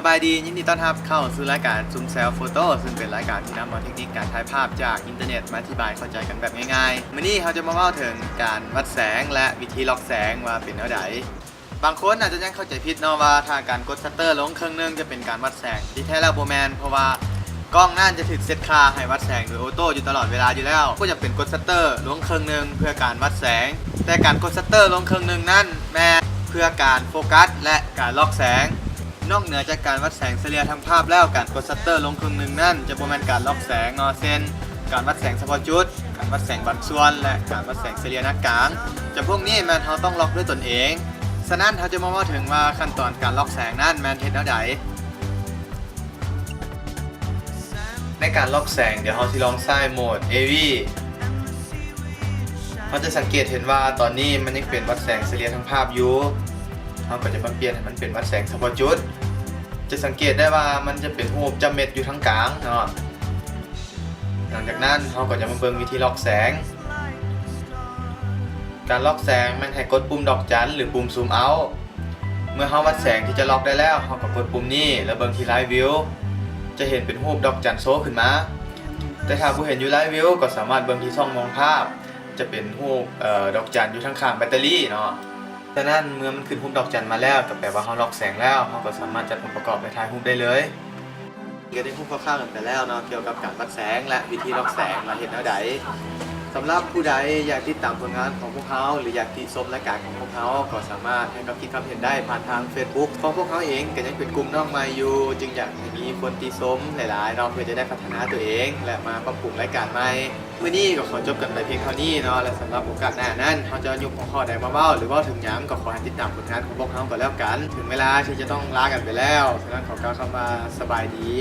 สบายดียินดีต้อนรับเข้าสู่รายการซูมเซลโฟโต้ซึ่งเป็นรายการที่นำเอาเทคนิคการถ่ายภาพจากอินเทอร์เน็ตมาอธิบายเข้าใจกันแบบง่ายๆมื้อนี้เราจะมาเล่าถึงการวัดแสงและวิธีล็อกแสงว่าเป็นเท่าใดบางคนอาจจะยังเข้าใจผิดเนาะว่าถ้าการกดชัตเตอร์ลงครึ่งนึงจะเป็นการวัดแสงที่แท้แล้วบ่แม่นเพราะว่ากล้องนั่นจะถูกเซตค่าให้วัดแสงโดยออโต้อยู่ตลอดเวลาอยู่แล้วก็จะเป็นกดชัตเตอร์ลงครึ่งนึงเพื่อการวัดแสงแต่การกดชัตเตอร์ลงครึ่งนึงนั่นแม่เพื่อการโฟกัสและการล็อกแสงนอกเหนือจากการวัดแสงเฉลี่ยทางภาพแล้วการกดชัตเตอร์ลงครึ่งนึงนั่นจะบ่แม่นการล็อกแสงงอเส้นการวัดแสงเฉพาะจุดการวัดแสงบางส่วนและการวัดแสงเฉลี่ยหน้ากลางจะพวกนี้แม่นเราต้องล็อกด้วยตนเองฉะนั้นเราจะมาว่าถึงว่าขั้นตอนการล็อกแสงนั่นแม่นเฮ็ดแนวใดในการล็อกแสงเดี๋ยวเราสิลองใช้โหมด AV เราจะสังเกตเห็นว่าตอนนี้มันยังเป็นวัดแสงเฉลี่ยทางภาพอยู่เราก็จะมาเปลี่ยนให้มันเป็นวัดแสงเฉพาะจุดจะสังเกตได้ว่ามันจะเป็นรูปจำเม็ดอยู่ทั้งกลางเนาะหลังจากนั้นเราก็จะมาเบิ่งวิธีล็อกแสงการล็อกแสงมันให้กดปุ่มดอกจันหรือปุ่มซูมเอาท์เมื่อเราวัดแสงที่จะล็อกได้แล้วเราก็กดปุ่มนี้แล้วเบิ่งที่ไลฟ์วิวจะเห็นเป็นรูปดอกจันโซขึ้นมาแต่ถ้าผู้เห็นอยู่ไลฟ์วิวก็สามารถเบิ่งที่ช่องมองภาพจะเป็นรูปดอกจันอยู่ข้างๆแบตเตอรี่เนาะฉะนั้นเมื่อมันขึ้นรูปดอกจันมาแล้วก็แปลว่าเราล็อกแสงแล้วเราก็สามารถจัดองค์ประกอบในถ่ายรูปได้เลยก็ได้พูดคร่าวๆกันไปแล้วเนาะเกี่ยวกับการวัดแสงและวิธีล็อกแสงมาเห็นแนวใดสำหรับผู้ใดอยากติดตามผลงานของพวกเขาหรืออยากติชมรายการของพวกเขาก็สามารถให้ความคิดความเห็นได้ผ่านทาง Facebook ของพวกเขาเองก็ยังเป็นกลุ่มน้องใหม่อยู่จึงอยากให้มีคนติชมหลายๆเนาะเพื่อจะได้พัฒนาตัวเองและมาปรับปรุงรายการใหม่มื้อนี้ก็ขอจบกันไปเพียงเท่านี้เนาะและสำหรับโอกาสหน้านั้นเขาจะยกหัวข้อใดมาเว้าหรือว่าถึงย้ำก็ขอให้ติดตามผลงานของพวกเขาก็แล้วกันถึงเวลาที่จะต้องลากันไปแล้วฉะนั้นขอกล่าวคำว่าสบายดี